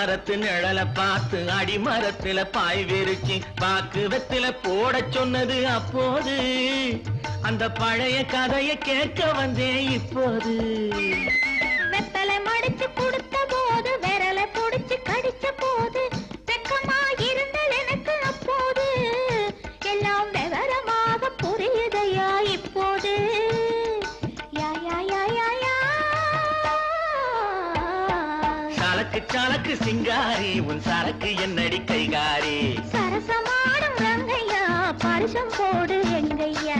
மரத்து நிழல பார்த்து அடிமரத்துல பாய் விரிச்சு பாக்கு வெத்தில போட சொன்னது அப்போது அந்த பழைய கதையை கேட்க வந்தேன் இப்போது வெத்தலை மடிச்சு கொடுத்த போது விரலை புடிச்சு கடிச்ச போது வெக்கமா இருந்தல் எனக்கு அப்போது எல்லாம் விவரமாக புரியுதையா இப்போது யா யா யா யா யா சலக்கு சலக்கு சிங்காரி உன் சரக்கு என்னடி கைகாரி சரசமாடும் ரங்கையா பரிசம் போடு எங்கையா